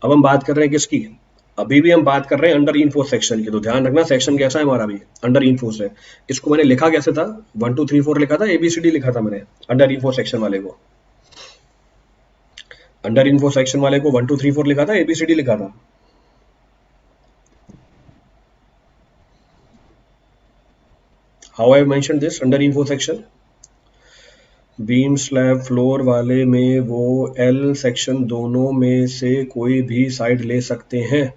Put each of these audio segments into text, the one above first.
अब हम बात कर रहे हैं किसकी, अभी भी हम बात कर रहे हैं अंडर इनफोर्स सेक्शन की। तो ध्यान रखना सेक्शन कैसा है हमारा, भी अंडर इनफोर्स है। इसको मैंने लिखा कैसे था, 1 2 3 4 लिखा था, एबीसीडी लिखा था मैंने अंडर इनफोर्स सेक्शन वाले को। अंडर इनफोर्स सेक्शन वाले को 1 2 3 4 लिखा था, एबीसीडी लिखा था। How I mention this under enforce section, beam slab floor वाले में वो एल सेक्शन दोनों में से कोई भी साइड ले सकते हैं,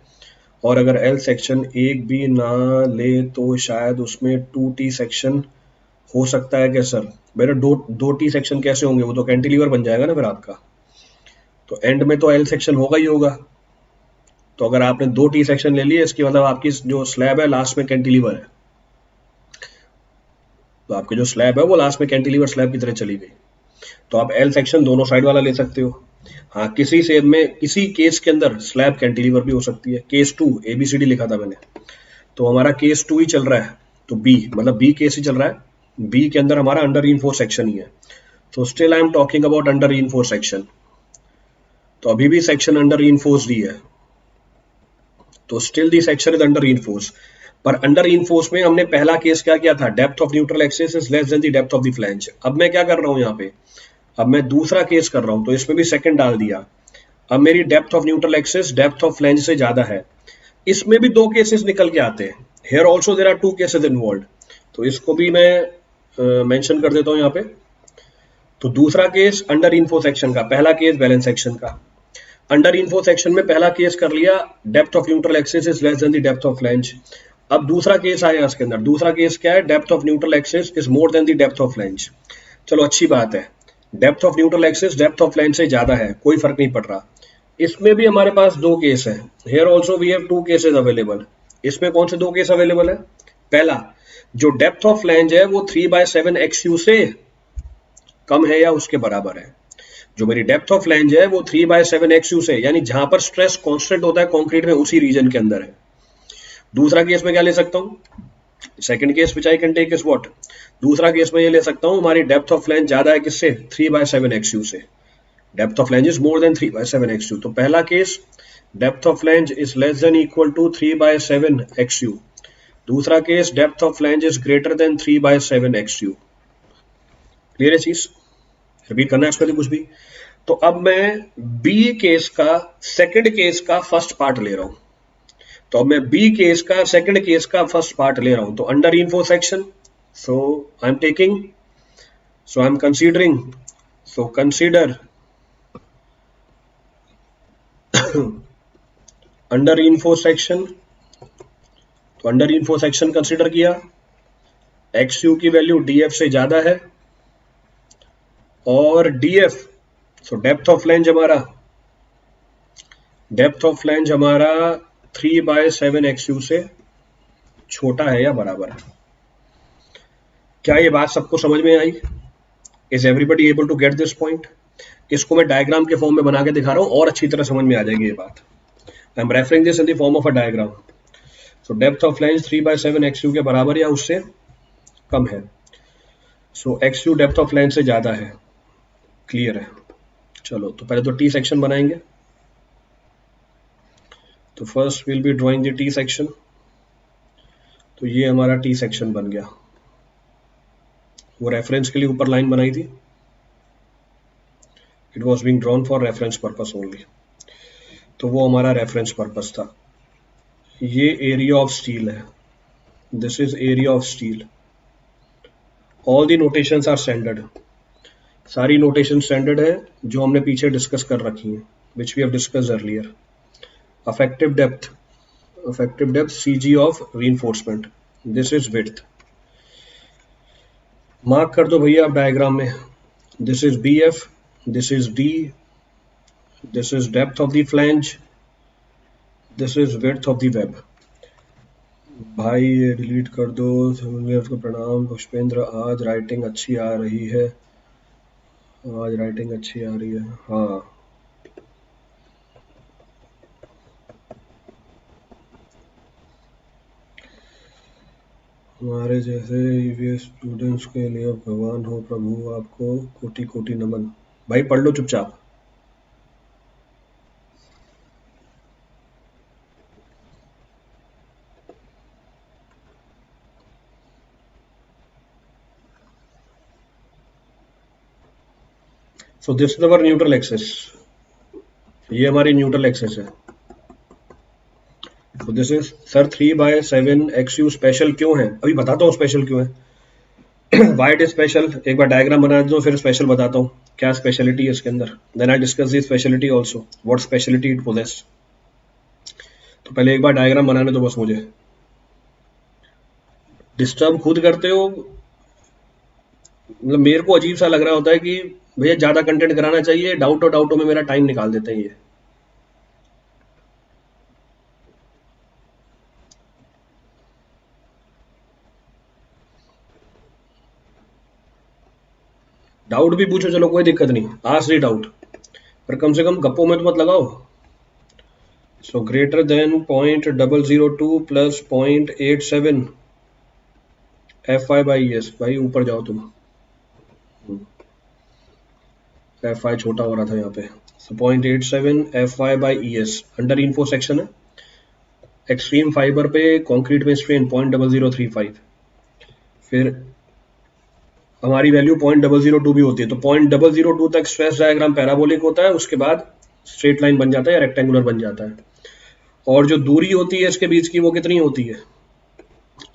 और अगर एल सेक्शन एक भी ना ले तो शायद उसमें 2T सेक्शन हो सकता है क्या सर? मेरा दो टी सेक्शन कैसे होंगे, वो तो कैंटिलीवर बन जाएगा ना फिर आपका। तो एंड में तो एल सेक्शन होगा ही होगा। तो अगर आपने 2T सेक्शन ले लिए, इसकी मतलब आपकी जो स्लैब है लास्ट में कैंटिलीवर है, तो आपकी जो स्लैब है वो लास्ट में कैंटिलीवर स्लैब की तरह चली गई। तो आप एल सेक्शन दोनों साइड वाला ले सकते हो। हाँ, किसी सेब में किसी केस के अंदर स्लैब कैंटिलीवर भी हो सकती है। केस 2 एबीसीडी लिखा था मैंने, तो हमारा केस 2 ही चल रहा है। तो बी मतलब बी केस ही चल रहा है, बी के अंदर हमारा अंडर रीइंफोर्स सेक्शन ही है। तो still I am talking about under reinforce section. तो अभी भी सेक्शन अंडर रीइंफोर्स्ड ही है, तो still the section is under reinforce. पर अंडर रीइंफोर्स में हमने पहला केस क्या किया था, depth of neutral axis is less then the depth of the flange. अब मैं क्या कर रहा हूं यहाँ पे, अब मैं दूसरा केस कर रहा हूं, तो इसमें भी सेकंड डाल दिया। अब मेरी depth of neutral axis depth of flange से ज्यादा है। इसमें भी दो केसेस निकल के आते हैं, here also there are 2 cases involve. तो इसको भी मैं मेंशन कर देता हूं यहाँ पे। तो दूसरा केस अंडर इन्फो सेक्शन का, पहला केस बैलेंस सेक्शन का। अंडर इन्फो सेक्शन में पहला केस कर लिया, depth of neutral axis is less then the depth of flange. अब दूसरा केस आया इसके अंदर, दूसरा केस क्या है, depth of neutral axis is more then the depth of flange. चलो अच्छी बात है, depth of neutral axis depth of flange से ज्यादा है, कोई फर्क नहीं पड़ रहा। इसमें भी हमारे पास दो केस है, here also we have 2 cases available. इसमें कौन से दो केस अवेलेबल है, पहला जो डेप्थ ऑफ फ्लैंज है वो 3/7 XU से कम है या उसके बराबर है। जो मेरी डेप्थ ऑफ फ्लैंज है वो 3/7 XU से, यानी जहां पर स्ट्रेस कांस्टेंट होता है कंक्रीट में उसी रीजन के अंदर है। दूसरा केस में क्या ले सकता हूं, second case which I can take is what, दूसरा केस में ये ले सकता हूं हमारी डेप्थ ऑफ फ्लैंज ज्यादा है किससे, 3/7 XU से। Depth of flange is more than 3/7 XU। तो पहला case depth of flange is less than equal to 3/7 XU। दूसरा case depth of flange is greater than 3/7 XU। Clear है चीज, रिपीट करना है इसमें कुछ भी। तो अब मैं बी केस का सेकंड केस का फर्स्ट पार्ट ले रहा हूं। तो अब मैं बी केस का सेकंड केस का फर्स्ट पार्ट ले रहा हूं, तो under info section, so I am taking, so I am considering, so consider under info section. तो अंडर इन्फो सेक्शन कंसीडर किया, XU की वैल्यू DF से ज्यादा है, और DF, so depth of flange हमारा, डेप्थ ऑफ फ्लैंज हमारा 3/7 XU से छोटा है या बराबर है। क्या ये बात सबको समझ में आई? Is everybody able to get this point? इसको मैं डायग्राम के फॉर्म में बना के दिखा रहा हूं और अच्छी तरह समझ में आ जाएगी ये बात। I am referring this in the form of a diagram. So depth of flange 3/7 XU के बराबर या उससे कम है, सो XU डेप्थ ऑफ फ्लैंज से ज्यादा है। क्लियर है? चलो तो पहले तो टी सेक्शन बनाएंगे। तो first will be drawing the T section. तो ये हमारा टी सेक्शन बन गया। वो रेफरेंस के लिए ऊपर लाइन बनाई थी, it was being drawn for reference purpose only. तो वो हमारा रेफरेंस पर्पस था। ये एरिया ऑफ स्टील है, this is area of steel. All the notations are standard, सारी नोटेशन स्टैंडर्ड है जो हमने पीछे डिस्कस कर रखी है, which we have discussed earlier. Effective depth, effective depth CG of reinforcement, this is width। Mark कर दो भैया आप डायग्राम में, this is BF, this is D, this is depth of the flange, this is width of the web। भाई ये delete कर दो। को प्रणाम पुष्पेंद्र, आज राइटिंग अच्छी आ रही है, आज राइटिंग अच्छी आ रही है। हाँ हमारे जैसे ईवीएस स्टूडेंट्स के लिए भगवान हो प्रभु, आपको कोटि कोटि नमन। भाई पढ़ लो चुपचाप। सो this is our neutral axis, ये हमारी न्यूट्रल एक्सिस है। तो this is sir 3/7 XU special क्यों है, अभी बताता हूँ स्पेशल क्यों है। वाई इट इज स्पेशल, एक बार डायग्राम बना दो फिर स्पेशल बताता हूँ क्या स्पेशलिटी है इसके अंदर, then I discuss the speciality also what speciality it poses. तो पहले एक बार डायग्राम बनाने दो बस मुझे, डिस्टर्ब खुद करते हो, मतलब मेरे को अजीब सा लग रहा होता है कि भैया ज्यादा कंटेंट कराना चाहिए, डाउटों में मेरा टाइम निकाल देते हैं ये। डाउट भी पूछो, चलो कोई दिक्कत नहीं, आस्क दी डाउट, पर कम से कम गप्पों में तो मत लगाओ। So greater than 0.002 plus 0.87 FI/ES, भाई ऊपर जाओ तुम, FI छोटा हो रहा था यहाँ पे। सो 0.87 FI/ES अंडर इन्फो सेक्शन है, एक्सट्रीम फाइबर पे कंक्रीट में स्ट्रेन 0.0035, फिर हमारी वैल्यू 0.002 भी होती है, तो 0.002 तक स्ट्रेस डायग्राम पैराबोलिक होता है, उसके बाद स्ट्रेट लाइन बन जाता है, रेक्टेंगुलर बन जाता है। और जो दूरी होती है इसके बीच की वो कितनी होती है,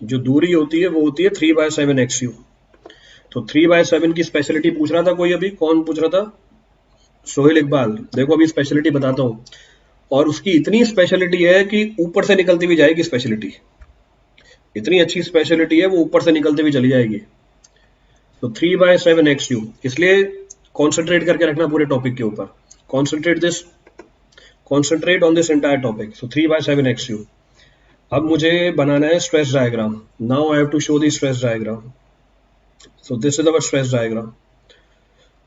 जो दूरी होती है वो होती है 3/7 XU। तो 3/7 की स्पेशलिटी पूछ रहा था कोई, अभी कौन पूछ रहा था, सोहेल इकबाल। देखो अभी स्पेशलिटी बताता हूँ, और उसकी इतनी स्पेशलिटी है कि ऊपर से निकलती भी जाएगी स्पेशलिटी, इतनी अच्छी स्पेशलिटी है वो ऊपर से निकलती भी चली जाएगी। तो 3/7 XU, इसलिए कॉन्सेंट्रेट करके रखना पूरे टॉपिक के ऊपर, concentrate on this entire topic. So 3/7 XU। अब मुझे बनाना है stress diagram, now I have to show the stress diagram. So this is our stress diagram.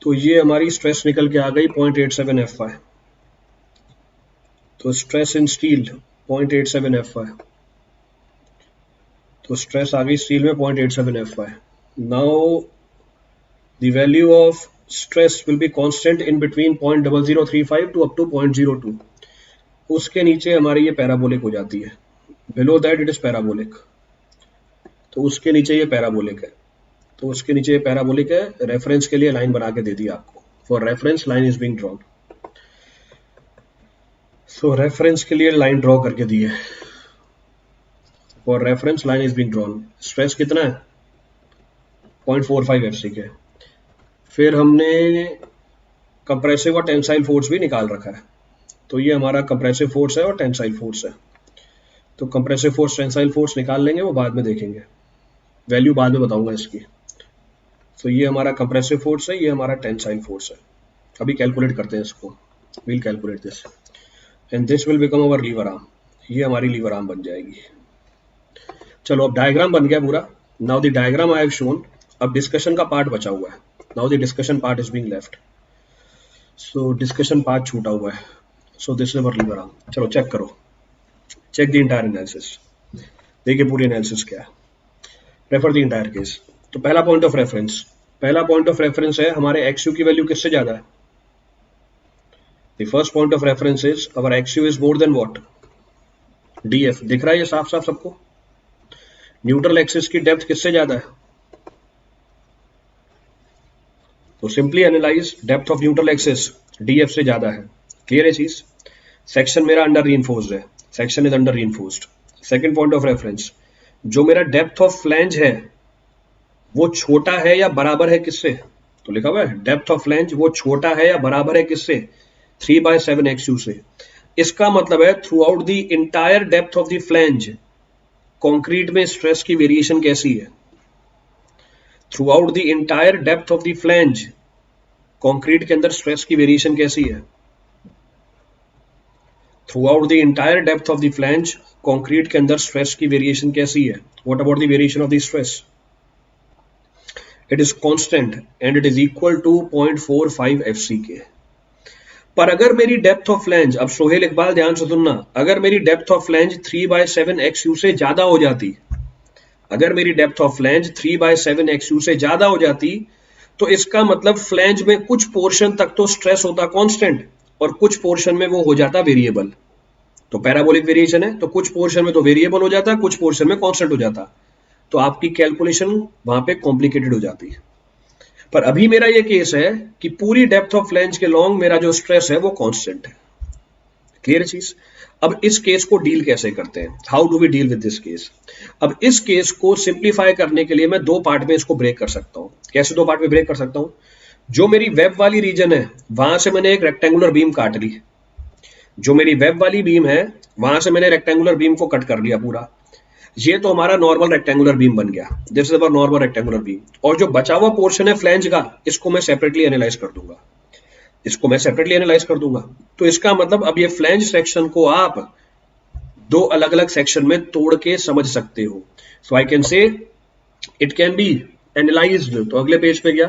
तो ये हमारी स्ट्रेस निकल के आ गई 0.87 FI, तो स्ट्रेस इन स्टील 0.87 FI, तो स्ट्रेस आ गई स्टील में 0.87 FI। Now the value of stress will be constant in between 0.0035 to up to 0.02, उसके नीचे हमारी ये पैराबोलिक हो जाती है, below that it is parabolic, तो उसके नीचे ये पैराबोलिक है, तो उसके नीचे ये पैराबोलिक है। रेफरेंस के लिए लाइन बना के दे दी आपको, for reference line is being drawn. So reference के लिए लाइन ड्रॉ करके दी है, for reference line is being drawn. Stress कितना है 0.45 FC के। फिर हमने कंप्रेसिव और टेंसाइल फोर्स भी निकाल रखा है, तो ये हमारा कंप्रेसिव फोर्स है और टेंसाइल फोर्स है। तो कंप्रेसिव फोर्स टेंसाइल फोर्स निकाल लेंगे, वो बाद में देखेंगे, वैल्यू बाद में बताऊंगा इसकी। तो ये हमारा कंप्रेसिव फोर्स है, ये हमारा टेंसाइल फोर्स है। अभी कैलकुलेट करते हैं इसको, we'll calculate this and this will become our lever arm, ये हमारी लीवर आर्म बन जाएगी। चलो अब डायग्राम बन गया पूरा। Now the diagram I have shown, अब डिस्कशन का पार्ट बचा हुआ है। Now the discussion part is being left, so discussion part छूटा हुआ है। So this is our lever arm. चलो चेक करो, चेक द इंटायर एनालिसिस, देखिए पूरी एनालिसिस क्या है, रेफर द इंटायर केस। तो पहला पॉइंट ऑफ रेफरेंस है हमारे XU की वैल्यू किससे ज्यादा है। The first point of reference is our XU is more then what, DF। दिख रहा है ये साफ साफ सबको, न्यूट्रल एक्सिस की डेप्थ किससे ज्यादा है, तो simply analyse depth of neutral axis DF से ज्यादा है। क्लियर है चीज। सेक्शन मेरा अंडर रीइंफोर्स्ड है, section is under reinforced. Second point of reference, जो मेरा डेप्थ ऑफ फ्लैंज है वो छोटा है या बराबर है किससे, तो लिखा हुआ है डेप्थ ऑफ फ्लैंज वो छोटा है या बराबर है किससे, 3/7 XU से। इसका मतलब है through out the entire depth of the flange concrete में स्ट्रेस की वेरिएशन कैसी है, through out the entire depth of the flange concrete के अंदर स्ट्रेस की वेरिएशन कैसी है, through out the entire depth of the flange concrete के अंदर स्ट्रेस की वेरिएशन कैसी है। What about the variation of the stress, it is constant and it is equal to 0.45 FCK। पर अगर मेरी डेप्थ ऑफ फ्लैंज, अब सोहेल इकबाल ध्यान से सुनना, अगर मेरी डेप्थ ऑफ फ्लैंज 3/7 XU से ज्यादा हो जाती, अगर मेरी डेप्थ ऑफ फ्लैंज 3/7 XU से ज्यादा हो जाती, तो इसका मतलब फ्लैंज में कुछ पोर्शन तक तो स्ट्रेस होता कांस्टेंट और कुछ पोर्शन में वो हो जाता वेरिएबल। तो पैराबोलिक वेरिएशन है, तो कुछ पोर्शन में तो वेरिएबल हो जाता, कुछ पोर्शन में कांस्टेंट हो जाता, तो आपकी कैलकुलेशन वहां पे कॉम्प्लिकेटेड हो जाती है। पर अभी मेरा ये केस है कि पूरी डेप्थ ऑफ फ्लैंज के लॉन्ग मेरा जो स्ट्रेस है वो कांस्टेंट है। क्लियर चीज। अब इस केस को डील कैसे करते हैं, how do we deal with this case. अब इस केस को सिंप्लीफाई करने के लिए मैं दो पार्ट में इसको ब्रेक कर सकता हूं। कैसे दो पार्ट में ब्रेक कर सकता हूं, जो मेरी वेब वाली रीजन है वहां से मैंने एक रेक्टेंगुलर बीम काट ली, जो मेरी वेब वाली बीम है वहां से मैंने रेक्टेंगुलर बीम को कट कर लिया पूरा। ये तो हमारा नॉर्मल रेक्टेंगुलर बीम बन गया, this is our normal rectangular beam. और जो बचा हुआ पोर्शन है फ्लैंज का, इसको मैं सेपरेटली एनालाइज कर दूंगा, इसको मैं सेपरेटली एनालाइज कर दूंगा। तो इसका मतलब अब ये फ्लैंज सेक्शन को आप दो अलग अलग सेक्शन में तोड़ के समझ सकते हो। So I can say it can be analysed. तो अगले पेज पे गया,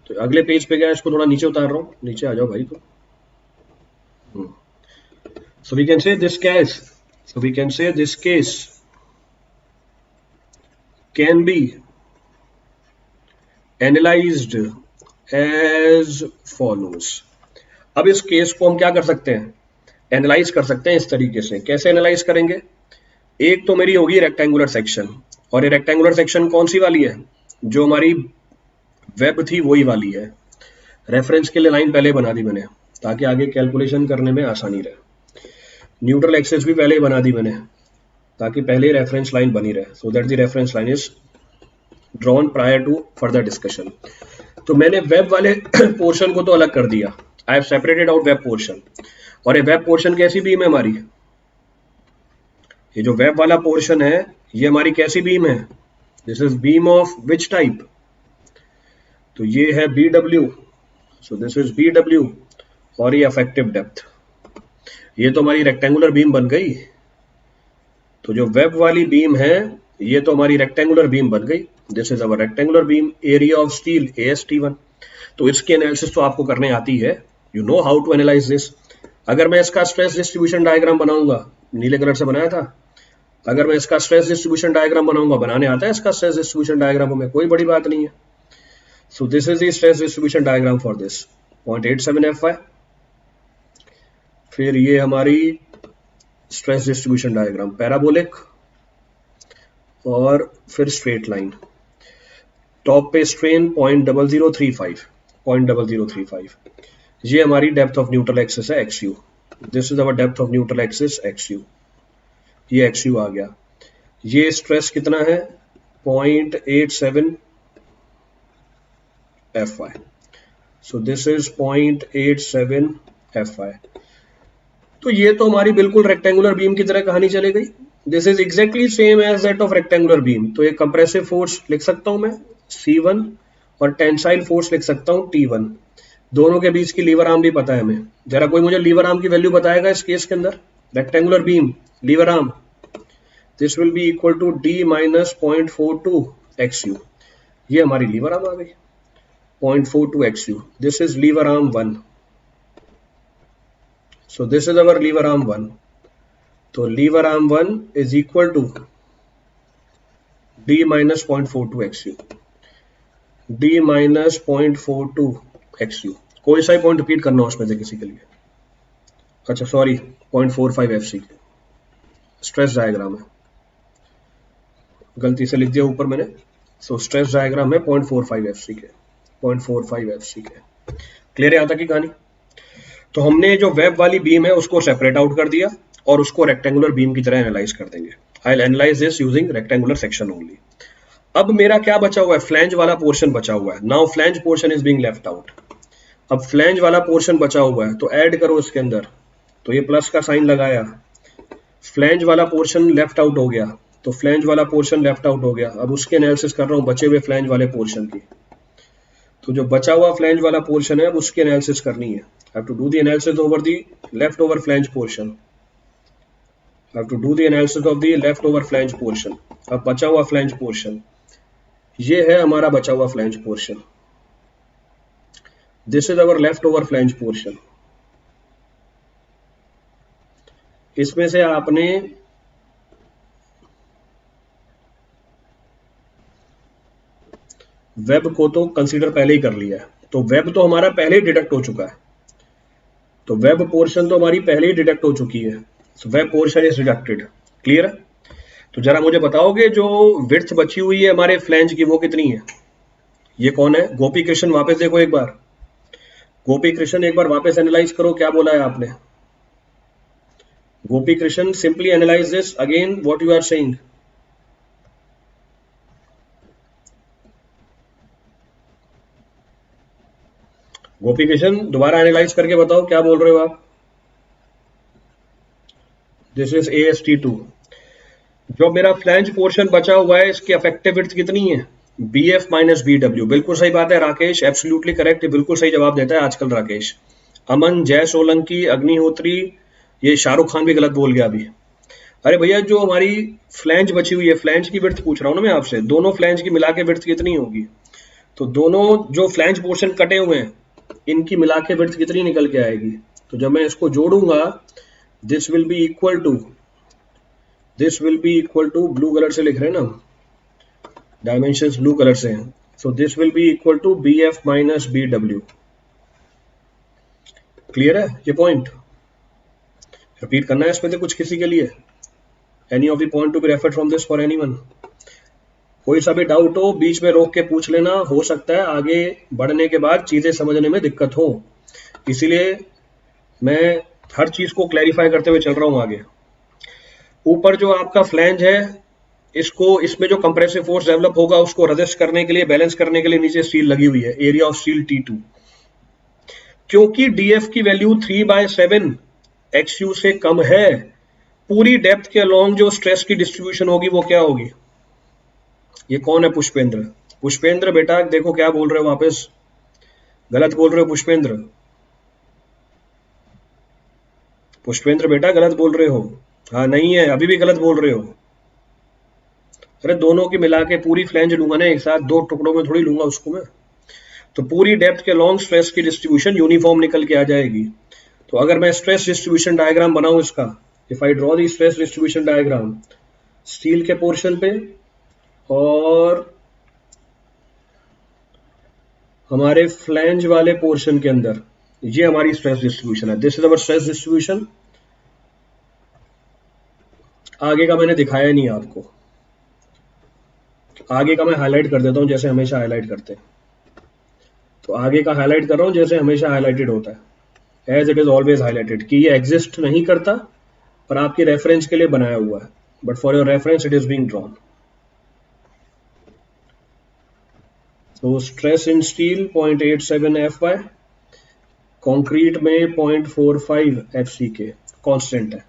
तो अगले पेज पे गया, इसको थोड़ा नीचे उतार रहा हूं, नीचे आ जाओ भाई। तो so we can say this case, so we can say this case can be analyzed as follows। अब इस केस को हम क्या कर सकते हैं, एनालाइज कर सकते हैं इस तरीके से। कैसे एनालाइज करेंगे, एक तो मेरी होगी रेक्टेंगुलर सेक्शन, और ये रेक्टेंगुलर सेक्शन कौन सी वाली है, जो हमारी वेब थी वही वाली है। रेफरेंस के लिए लाइन पहले बना दी मैंने ताकि आगे कैलकुलेशन करने में आसानी रहे। न्यूट्रल एक्सेस भी पहले ही बना दी मैंने ताकि पहले रेफरेंस लाइन बनी रहे, so that the reference line is drawn prior to further discussion. तो मैंने वेब वाले पोर्शन को तो अलग कर दिया, I have separated out web portion. और ये वेब पोर्शन कैसी बीम है हमारी, ये जो वेब वाला पोर्शन है ये हमारी कैसी बीम है, this is beam of which type, तो ये है BW, so this is BW। और ये अफेक्टिव डेप्थ, ये तो हमारी रेक्टेंगुलर बीम बन गई। तो जो वेब वाली बीम है ये तो हमारी रेक्टेंगुलर बीम बन गई, this is our rectangular beam, area of steel AST1। तो इसकी एनालिसिस तो आपको करने आती है, you know how to analyze this. अगर मैं इसका स्ट्रेस डिस्ट्रीब्यूशन डायग्राम बनाऊंगा, नीले कलर से बनाया था, अगर मैं इसका स्ट्रेस डिस्ट्रीब्यूशन डायग्राम बनाऊंगा, बनाने आता है इसका स्ट्रेस डिस्ट्रीब्यूशन डायग्राम में, कोई बड़ी बात नहीं है। So this is the stress distribution diagram for this 0.87 FY। फिर ये हमारी स्ट्रेस डिस्ट्रीब्यूशन डायग्राम पैराबोलिक, और फिर स्ट्रेट लाइन। टॉप पे स्ट्रेन 0.0035, ये हमारी डेप्थ ऑफ न्यूट्रल एक्सिस है XU। This is our depth of neutral axis XU, ये XU आ गया। ये स्ट्रेस कितना है 0.87 FY, so this is 0.87 FY। तो ये तो हमारी बिल्कुल रेक्टेंगुलर बीम की तरह कहानी चली गई, this is exactly same as that of rectangular beam. तो एक कंप्रेसिव फोर्स लिख सकता हूं मैं C1, और टेंसाइल फोर्स लिख सकता हूं T1। दोनों के बीच की लीवर आर्म भी पता है हमें, जरा कोई मुझे लीवर आर्म की वैल्यू बताएगा इस केस के अंदर, rectangular beam lever arm, this will be equal to D minus 0.42 XU। ये हमारी लीवर आर्म आ गई 0.42 XU, this is lever arm 1। So this is our lever arm 1. तो lever arm 1 is equal to D minus 0.42 XU, D minus 0.42 XU। कोई सा ही point repeat करना हो उसमें से किसी के लिए, अच्छा सॉरी 0.45 FC स्ट्रेस डायग्राम है, गलती से लिख दिया ऊपर मैंने। सो स्ट्रेस डायग्राम है 0.45 FC के, 0.45 FC के। क्लियर है यहाँ तक की कहानी। तो हमने जो वेब वाली बीम है उसको सेपरेट आउट कर दिया और उसको रेक्टेंगुलर बीम की तरह एनालाइज कर देंगे। I will analyse this using rectangular section only. अब मेरा क्या बचा हुआ है, फ्लैंज वाला पोर्शन बचा हुआ है। Now flange portion is being left out. अब फ्लैंज वाला पोर्शन बचा हुआ है तो ऐड करो इसके अंदर, तो ये प्लस का साइन लगाया, फ्लैंज वाला पोर्शन लेफ्ट आउट हो गया, तो फ्लैंज वाला पोर्शन लेफ्ट आउट हो गया। अब उसके एनालिसिस कर रहा हूं बचे हुए फ्लैंज वाले पोर्शन की। तो जो बचा हुआ फ्लैंज वाला पोर्शन है उसकी एनालिसिस करनी है। I have to do the analysis over the leftover flange portion. I have to do the analysis of the leftover flange portion. अब बचा हुआ flange portion, ये है हमारा बचा हुआ flange portion. This is our leftover flange portion. इसमें से आपने वेब को तो कंसीडर पहले ही कर लिया है, तो वेब तो हमारा पहले ही डिडक्ट हो चुका है, तो वेब पोर्शन तो हमारी पहले ही डिडक्ट हो चुकी है। So web portion is deducted. Clear है। तो जरा मुझे बताओगे जो विड्थ बची हुई है हमारे फ्लैंज की वो कितनी है, ये कौन है? गोपी कृष्ण। वापस देखो एक बार, गोपी कृष्ण एक बार वापस एनालाइज करो, क्या बोला है आपने? Gopi Krishna, simply analyse this again, what you are saying. Gopi Krishna दोबारा एनालाइज करके बताओ क्या बोल रहे हो आप। This is AST2। जो मेरा फ्लैंज पोर्शन बचा हुआ है इसकी अफेक्टिव विड्थ कितनी है? BF minus BW। बिल्कुल सही बात है राकेश, एब्सोल्युटली करेक्ट, बिल्कुल सही जवाब देता है आजकल राकेश। अमन, जय सोलंकी, अग्निहोत्री, ये शाहरुख खान भी गलत बोल गया अभी। अरे भैया जो हमारी फ्लैंज बची हुई है, फ्लैंज की विड्थ पूछ रहा हूँ ना मैं आपसे, दोनों फ्लैंज की मिला के विड्थ कितनी होगी? तो दोनों जो फ्लैंज पोर्शन कटे हुए हैं इनकी मिला के विड्थ कितनी निकल के आएगी? तो जब मैं इसको जोड़ूंगा, this will be equal to, this will be equal to, blue colour से लिख रहे हैं ना, डायमेंशंस ब्लू कलर से हैं, so this will be equal to BF minus BW। Clear है ये पॉइंट? रिपीट करना है इसमें से कुछ किसी के लिए? Any of the point to be referred from this for anyone? कोई सा भी डाउट हो बीच में रोक के पूछ लेना, हो सकता है आगे बढ़ने के बाद चीजें समझने में दिक्कत हो, इसीलिए मैं हर चीज को क्लैरिफाई करते हुए चल रहा हूं आगे। ऊपर जो आपका फ्लैंज है, इसको, इसमें जो कंप्रेसिव फोर्स डेवलप होगा उसको रेजिस्ट करने के लिए, बैलेंस करने के लिए नीचे स्टील लगी हुई है, एरिया ऑफ स्टील T2। क्योंकि DF की वैल्यू 3/7 XU से कम है, पूरी डेप्थ के अलोंग जो स्ट्रेस की डिस्ट्रीब्यूशन होगी वो क्या होगी? ये कौन है? पुष्पेंद्र। पुष्पेंद्र बेटा देखो क्या बोल रहे हो, वापस गलत बोल रहे हो पुष्पेंद्र। पुष्पेंद्र बेटा गलत बोल रहे हो। हाँ नहीं है, अभी भी गलत बोल रहे हो। अरे दोनों की मिला के पूरी फ्लैंज लूंगा ना एक साथ, दो टुकड़ों में थोड़ी लूंगा उसको मैं। तो पूरी डेप्थ के लॉन्ग स्ट्रेस की डिस्ट्रीब्यूशन यूनिफॉर्म निकल के आ जाएगी। तो अगर मैं स्ट्रेस डिस्ट्रीब्यूशन डायग्राम बनाऊं इसका, if I draw the stress distribution diagram steel के पोर्शन पे और हमारे फ्लैंज वाले पोर्शन के अंदर, ये हमारी स्ट्रेस डिस्ट्रीब्यूशन है, this is our stress distribution. आगे का मैंने दिखाया नहीं आपको, आगे का मैं हाईलाइट कर देता हूं जैसे हमेशा हाईलाइट करते हैं। तो आगे का हाईलाइट कर रहा हूं जैसे हमेशा हाईलाइटेड होता है, as it is always highlighted, कि ये एग्जिस्ट नहीं करता पर आपके रेफरेंस के लिए बनाया हुआ है, but for your reference it is being drawn. तो stress in steel 0.87 FY, concrete में 0.45 FCK कांस्टेंट है।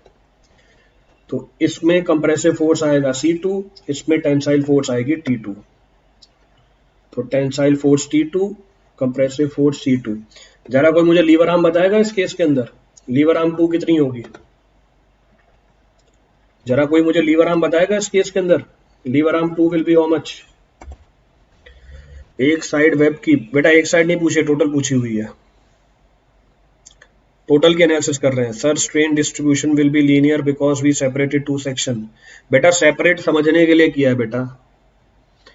तो इसमें कंप्रेसिव फोर्स आएगा C2, इसमें टेंसाइल फोर्स आएगी T2। तो tensile force T2, compressive force C2। जरा कोई मुझे लीवर आर्म बताएगा इस केस के अंदर, लीवर आर्म 2 कितनी होगी? जरा कोई मुझे लीवर आर्म बताएगा इस केस के अंदर, lever arm 2 will be how much? एक साइड वेब की, बेटा एक साइड नहीं पूछे, टोटल पूछी हुई है, टोटल की एनालिसिस कर रहे हैं। Sir strain distribution will be linear because we separated 2 section. बेटा सेपरेट समझने के लिए किया है बेटा,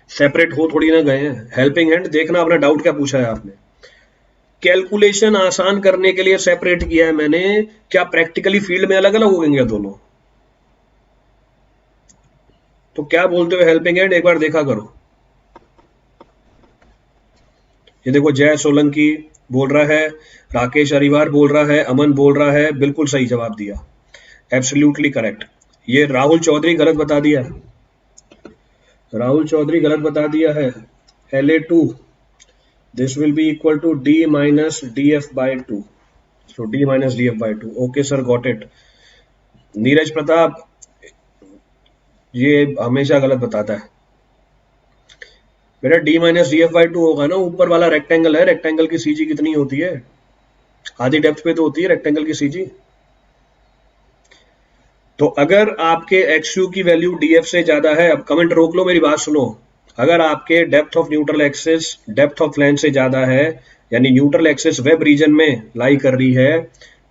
सेपरेट हो थोड़ी ना गए हैं। हेल्पिंग हैंड देखना, अपना डाउट क्या पूछा है आपने, कैलकुलेशन आसान करने के लिए सेपरेट किया है मैंने, क्या प्रैक्टिकली फील्ड में अलग अलग होंगे दोनों? तो क्या बोलते हो हेल्पिंग हैंड, एक बार देखा करो। ये देखो जय सोलंकी बोल रहा है, राकेश अरिवार बोल रहा है, अमन बोल रहा है, बिल्कुल सही जवाब दिया, एब्सोल्युटली करेक्ट। ये राहुल चौधरी गलत बता दिया, राहुल चौधरी गलत बता दिया है। LA2 this will be equal to D minus DF/2, so D minus DF/2, okay sir got it. Neeraj Pratap ये हमेशा गलत बताता है बेटा, D minus DF/2 होगा ना, ऊपर वाला रेक्टेंगल है, रेक्टेंगल की CG कितनी होती है? आधी डेप्थ पे तो होती है रेक्टेंगल की CG। तो अगर आपके XU की वैल्यू DF से ज्यादा है, अब कमेंट रोक लो, मेरी बात सुनो, अगर आपके depth of neutral axis depth of flange से ज्यादा है, यानी न्यूट्रल एक्सिस वेब रीजन में लाई कर रही है,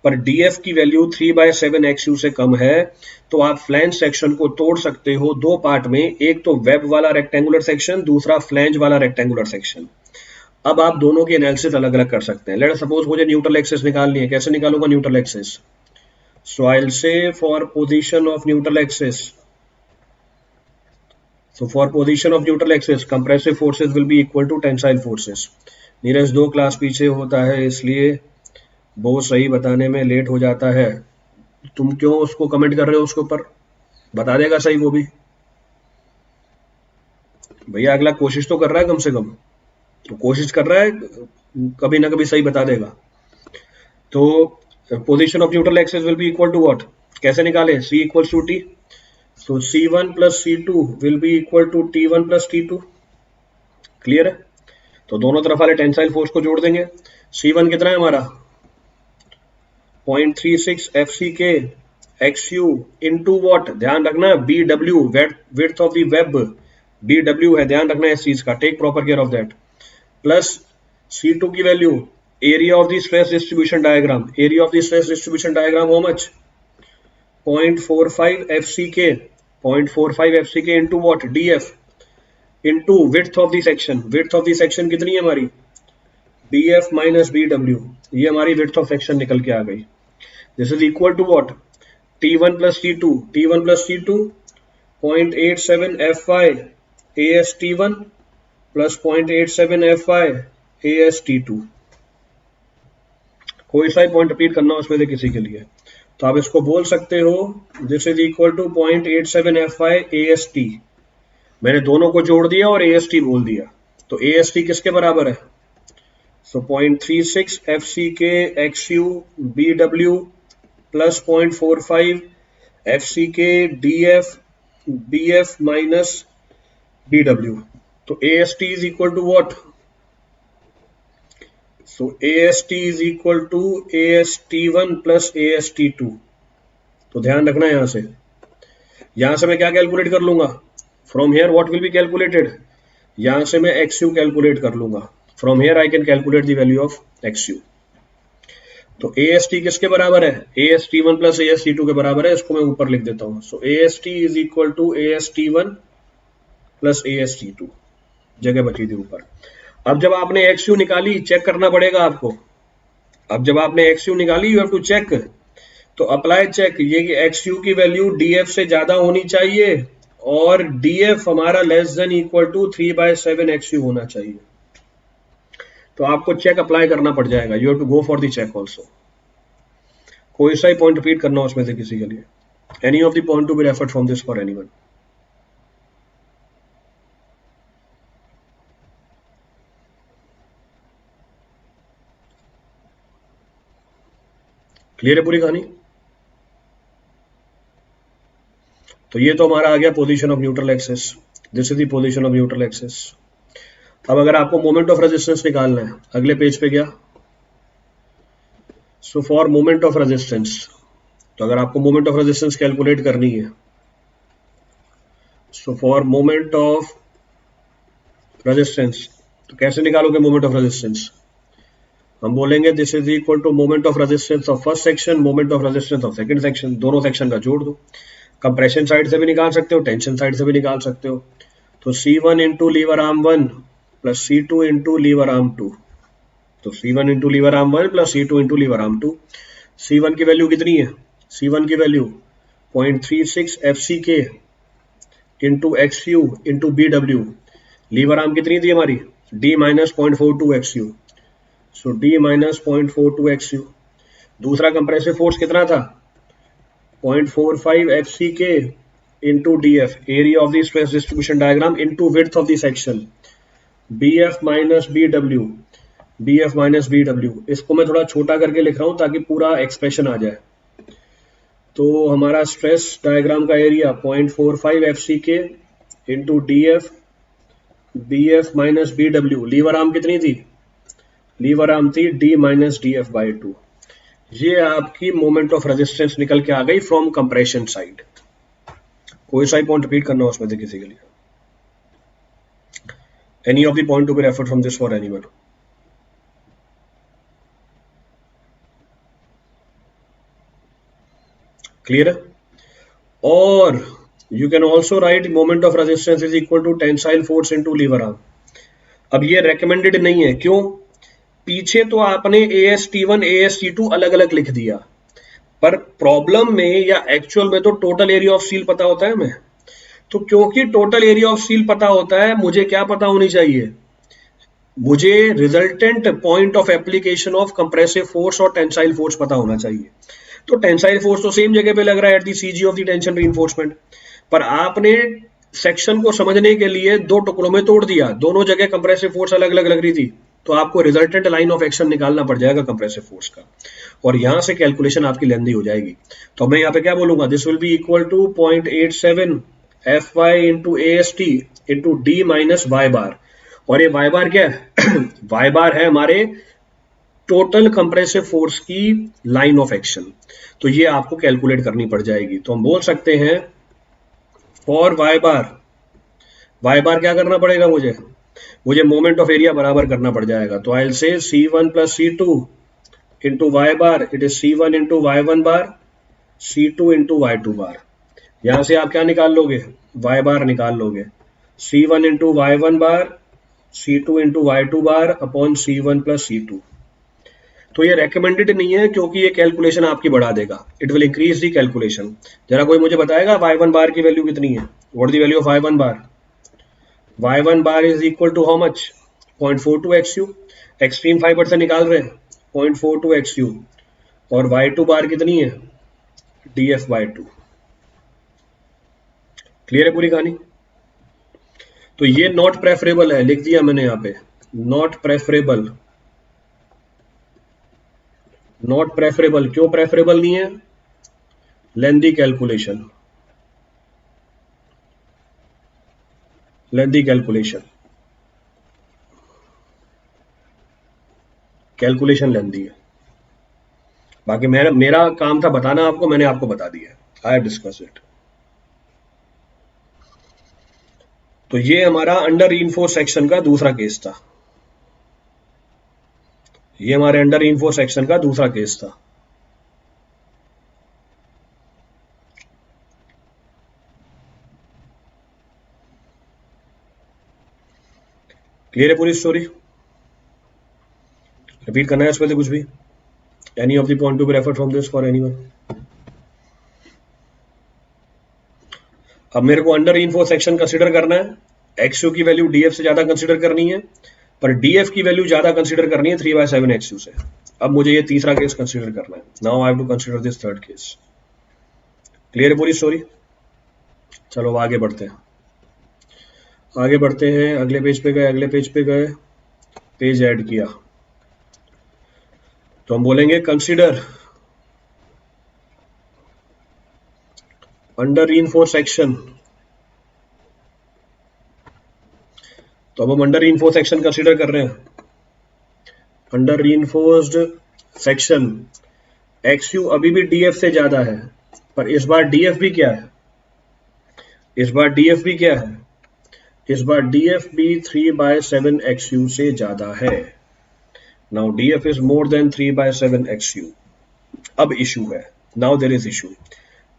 पर DF की वैल्यू 3/7 XU से कम है, तो आप फ्लैंज सेक्शन को तोड़ सकते हो दो पार्ट में, एक तो वेब वाला रेक्टेंगुलर सेक्शन, दूसरा फ्लैंज वाला रेक्टेंगुलर सेक्शन। अब आप दोनों की एनालिसिस अलग अलग कर सकते हैं। लेट सपोज मुझे न्यूट्रल एक्सिस निकालनी है, कैसे निकालूंगा neutral axis? So I'll say for position of neutral axis, So for position of neutral axis, compressive forces will be equal to tensile forces. Neeraj 2 class पीछे होता है इसलिए वो सही बताने में लेट हो जाता है. तुम क्यों उसको कमेंट कर रहे हो? उसके ऊपर बता देगा सही वो भी. भैया अगला कोशिश तो कर रहा है कम से कम, तो कोशिश कर रहा है, कभी ना कभी सही बता देगा. तो position of neutral axis will be equal to what? कैसे निकाले? C equals to T. So C1 plus C2 will be equal to T1 plus T2. Clear है? तो दोनों तरफ वाले टेंसाइल फोर्स को जोड़ देंगे. C1 कितना है हमारा? 0.36 FCK XU into what? ध्यान रखना BW, width of the web, BW है, ध्यान रखना इस चीज का. Take proper care of that. Plus C2 की value, area of the stress distribution diagram. Area of the stress distribution diagram how much? 0.45 FCK, 0.45 FCK into what? DF into width of the section. Width of the section कितनी है हमारी? BF minus BW. ये हमारी width of section निकल के आ गई. This is equal to what? T1 plus T2. T1 plus T2 0.87 FY AST1 plus 0.87 FY AST2. कोई सा पॉइंट रिपीट करना उसमें से किसी के लिए, तो आप इसको बोल सकते हो this is equal to 0.87 FY AST. मैंने दोनों को जोड़ दिया और AST बोल दिया, तो AST किसके बराबर है? So 0.36 FCK XU BW plus 0.45 FCK DF BF minus BW. तो AST is equal to what? So AST is equal to AST1 plus AST2. तो ध्यान रखना यहां से मैं क्या कैलकुलेट कर लूंगा? From here what will be calculated? यहां से मैं XU कैलकुलेट कर लूंगा. From here I can calculate the value of XU. तो AST किसके बराबर है? AST1 प्लस AST2 के बराबर है. इसको मैं ऊपर लिख देता हूं. So AST is equal to AST1 plus AST2. जगह बची थी ऊपर. अब जब आपने XU निकाली, चेक करना पड़ेगा आपको. अब जब आपने XU निकाली, यू हैव टू चेक. तो अप्लाई चेक, ये कि XU की वैल्यू DF से ज्यादा होनी चाहिए और DF हमारा less than equal to 3/7 XU होना चाहिए. तो आपको चेक अप्लाई करना पड़ जाएगा. You have to go for the check also. कोई सा ही पॉइंट रिपीट करना उसमें से किसी के लिए. Any of the point to be referred from this for anyone. Clear है पूरी कहानी? तो ये तो हमारा आ गया position of neutral axis. This is the position of neutral axis. अब अगर आपको मोमेंट ऑफ रेजिस्टेंस निकालना है, अगले पेज पे गया. So for moment of resistance, तो अगर आपको मोमेंट ऑफ रेजिस्टेंस कैलकुलेट करनी है, so for moment of resistance, तो कैसे निकालोगे मोमेंट ऑफ रेजिस्टेंस? हम बोलेंगे this is equal to moment of resistance of first section, moment of resistance of second section. दोनों सेक्शन का जोड़ दो. कंप्रेशन साइड से भी निकाल सकते हो, टेंशन साइड से भी निकाल सकते हो. तो C1 into lever arm 1 plus C2 into lever arm 2. तो C1 into lever arm 1 plus C2 into lever arm 2. C1 की वैल्यू कितनी है? C1 की value 0.36 FCK into XU into BW. Lever arm कितनी थी हमारी? D minus 0.42 XU. So D minus 0.42 XU. दूसरा compressive force कितना था? 0.45 FCK into DF, area of the stress distribution diagram, into width of the section, BF minus BW. BF minus BW. इसको मैं थोड़ा छोटा करके लिख रहा हूं ताकि पूरा एक्सप्रेशन आ जाए. तो हमारा स्ट्रेस डायग्राम का area 0.45 FCK into DF BF minus BW. Lever arm कितनी थी? लीवर आर्म थी D माइनस DF बाई 2. ये आपकी मोमेंट ऑफ रेजिस्टेंस निकल के आ गई फ्रॉम कंप्रेशन साइड. कोई सा ही पॉइंट रिपीट करना उसमें से किसी के लिए. Any of the point to be referred from this for anyone. Clear है? और you can also write moment of resistance is equal to tensile force into lever arm. अब ये रेकमेंडेड नहीं है. क्यों? पीछे तो आपने AST1 AST2 अलग अलग लिख दिया, पर प्रॉब्लम में या एक्चुअल में तो टोटल एरिया ऑफ स्टील पता होता है हमें. तो क्योंकि टोटल एरिया ऑफ स्टील पता होता है, मुझे क्या पता होनी चाहिए, मुझे resultant point of application of compressive force और टेंसाइल फोर्स पता होना चाहिए। तो टेंसाइल फोर्स तो सेम जगह पे लग रहा है at the CG of the tension reinforcement, पर आपने सेक्शन को समझने के लिए दो टुकड़ों में तोड़ दिया, दोनों जगह कंप्रेसिव फोर्स अलग अलग लग रही थी, तो आपको रिजल्टेंट लाइन ऑफ एक्शन निकालना पड़ जाएगा कंप्रेसिव फोर्स का, और यहां से कैलकुलेशन आपकी लेंदी हो जाएगी। तो मैं यहाँ पे क्या बोलूंगा, this will be equal to 0.87 F Y into A S T into D minus Y bar, और ये वाई बार क्या है वाई बार है हमारे टोटल कंप्रेसिव फोर्स की लाइन ऑफ एक्शन, तो ये आपको कैलकुलेट करनी पड़ जाएगी। तो हम बोल सकते हैं फॉर वाई बार क्या करना पड़ेगा, मुझे मोमेंट ऑफ एरिया बराबर करना पड़ जाएगा। तो आई will say C1 plus C2 into Y bar, it is C1 into Y1 bar, C2 into Y2 bar. यहां से आप क्या निकाल लोगे, वाई बार निकाल लोगे, C1 into Y1 bar, C2 into Y2 bar upon C1 plus C2। तो ये रेकमेंडेड नहीं है क्योंकि ये कैलकुलेशन आपकी बढ़ा देगा, it will increase the calculation. जरा कोई मुझे बताएगा Y1 बार की वैल्यू कितनी है, what the value of Y1 bar, Y1 bar is equal to how much 0.42 XU, extreme fibre से निकाल रहे हैं 0.42 XU, और Y2 बार कितनी है DF/2। क्लियर है पूरी कहानी। तो ये नॉट प्रेफरेबल है, लिख दिया मैंने यहाँ पे, नॉट प्रेफरेबल, नॉट प्रेफरेबल। क्यों प्रेफरेबल नहीं है, लेंदी कैलकुलेशन, लेंदी कैलकुलेशन लेंदी है। बाकी मेरा काम था बताना आपको, मैंने आपको बता दिया, आई डिस्कस इट। तो ये हमारा अंडर रीइंफोर्स सेक्शन का दूसरा केस था, ये हमारे अंडर रीइंफोर्स सेक्शन का दूसरा केस था। क्लियर है पूरी स्टोरी, रिपीट करना है इस पे कुछ भी, any of the point to be referred from this for anyone. अब मेरे को अंडर रीइंफोर्स सेक्शन कंसीडर करना है, एक्सयू की वैल्यू डीएफ से ज्यादा कंसीडर करनी है, पर डीएफ की वैल्यू ज्यादा कंसीडर करनी है 3/7 एक्सयू से। अब मुझे ये तीसरा केस कंसीडर करना है, now I have to consider this third case. Clear है पूरी स्टोरी। चलो आगे बढ़ते हैं, आगे बढ़ते हैं, अगले पेज पे गए, अगले पेज पे गए, पेज ऐड किया, तो हम बोलेंगे कंसीडर अंडर रीइंफोर्स सेक्शन। तो अब हम अंडर रीइंफोर्स सेक्शन कंसीडर कर रहे हैं, अंडर रीइंफोर्स्ड सेक्शन एक्सयू अभी भी डीएफ से ज्यादा है, पर इस बार डीएफ भी क्या है, इस बार डीएफ भी क्या है, इस बार डीएफ भी 3/7 XU से ज्यादा है। Now DF is more than 3/7 XU। अब इशू है, नाउ देयर इज इशू।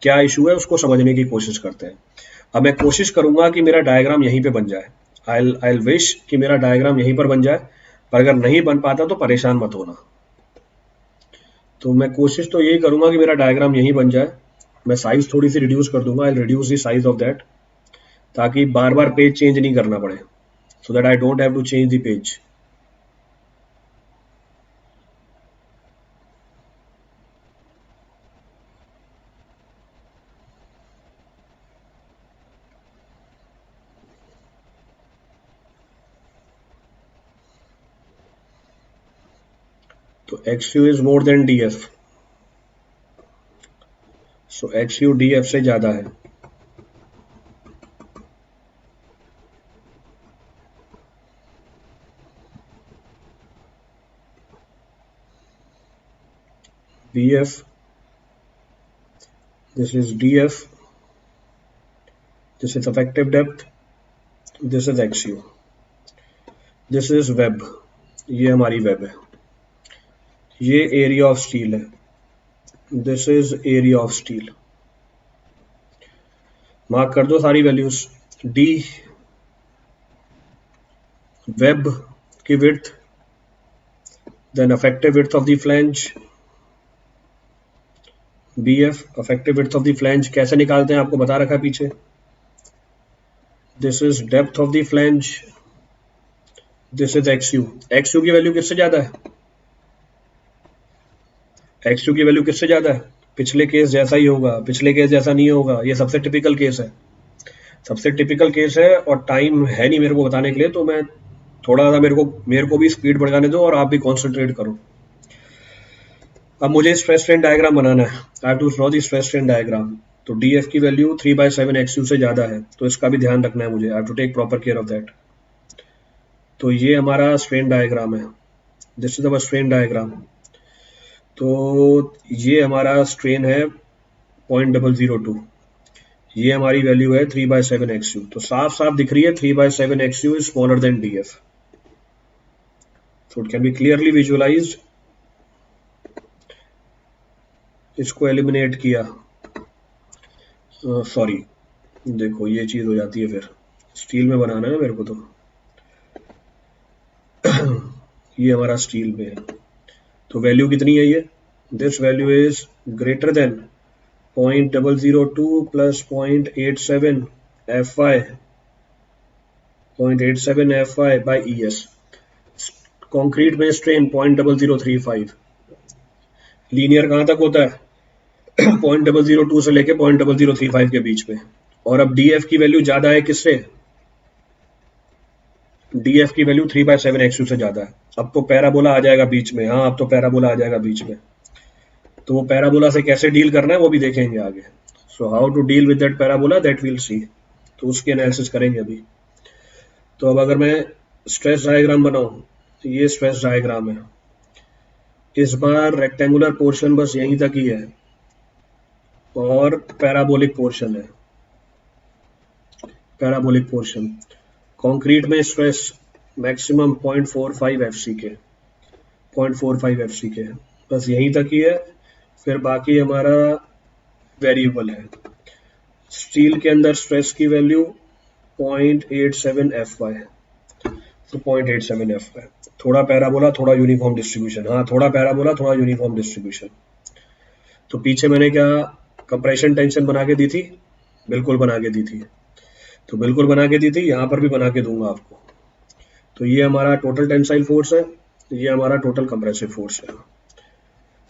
क्या इशू है उसको समझने की कोशिश करते हैं। अब मैं कोशिश करूंगा कि मेरा डायग्राम यहीं पे बन जाए, आई विश कि मेरा डायग्राम यहीं पर बन जाए, पर अगर नहीं बन पाता तो परेशान मत होना। तो मैं कोशिश तो यही करूंगा कि मेरा डायग्राम यहीं बन जाए। मैं साइज थोड़ी सी रिड्यूस कर दूंगा, I reduce the size of that, ताकि बार बार पेज चेंज नहीं करना पड़े, so that I don't have to change the page. तो XU is more than DF, so XU DF से ज्यादा है। BF, this is DF, this is effective depth, this is XU, this is web, ये हमारी web है, ये area of steel है, this is area of steel. Mark कर दो सारी वैल्यूज, डी वेब की width, then effective width of the flange, BF effective width of the flange कैसे निकालते हैं आपको बता रखा है पीछे, this is depth of the flange, this is X U. X U की वैल्यू किससे ज्यादा है? एक्स यू की वैल्यू किससे ज्यादा है? पिछले केस जैसा ही होगा, पिछले केस जैसा नहीं होगा, ये सबसे टिपिकल केस है, सबसे टिपिकल केस है। और टाइम है नहीं मेरे को बताने के लिए, तो मैं थोड़ा सा मेरे को भी स्पीड बढ़ाने दो और आप भी कॉन्सेंट्रेट करो। अब मुझे स्ट्रेस स्ट्रेन डायग्राम बनाना है। I have to draw the stress strain diagram. तो डी एफ की वैल्यू 3/7 एक्स यू से ज्यादा है, तो इसका भी ध्यान रखना है मुझे। I have to take proper care of that. तो ये हमारा स्ट्रेन डायग्राम है, this is our strain diagram. तो ये हमारा स्ट्रेन है 0.002, ये हमारी वैल्यू है 3/7 एक्स यू। तो साफ साफ दिख रही है 3/7 X you is smaller than D F. So it can be clearly visualised. इसको एलिमिनेट किया, सॉरी देखो ये चीज हो जाती है, फिर स्टील में बनाना है ना मेरे को, तो ये हमारा स्टील में है। तो वैल्यू कितनी है ये? This value is greater then 0.002 plus 0.87 FY, 0.87 FY by ES। Concrete में स्ट्रेन 0.0035, लीनियर कहां तक होता है? 0.002 से लेके 0.0035 के बीच में। और अब DF की वैल्यू ज्यादा है किससे? DF की वैल्यू 3/7 एक्स से ज्यादा है। अब तो पैराबोला आ जाएगा बीच में, हाँ अब तो पैराबोला आ जाएगा बीच में। तो वो पैराबोला से कैसे डील करना है वो भी देखेंगे आगे। So how to deal with that parabola, that will see. तो उसकी एनालिसिस करेंगे अभी। तो अब अगर मैं स्ट्रेस डायग्राम बनाऊं, तो ये स्ट्रेस डायग्राम है। इस बार रेक्टेंगुलर पोर्शन बस यहीं तक ही है और पैराबोलिक पोर्शन है, पैराबोलिक पोर्शन। कंक्रीट में स्ट्रेस मैक्सिमम 0.45 FC के, 0.45 FC के, बस यहीं तक ही है। फिर बाकी हमारा वेरिएबल है। स्टील के अंदर स्ट्रेस की वैल्यू 0.87 FY, तो 0.87 FY। थोड़ा पैराबोला थोड़ा यूनिफॉर्म डिस्ट्रीब्यूशन, हाँ थोड़ा पैराबोला थोड़ा यूनिफॉर्म डिस्ट्रीब्यूशन। तो पीछे मैंने क्या कंप्रेशन टेंशन बना के दी थी? बिल्कुल बना के दी थी, तो बिल्कुल बना के दी थी, यहाँ पर भी बना के दूंगा आपको। तो ये हमारा टोटल टेंसाइल फोर्स है, ये हमारा टोटल कंप्रेसिव फोर्स है।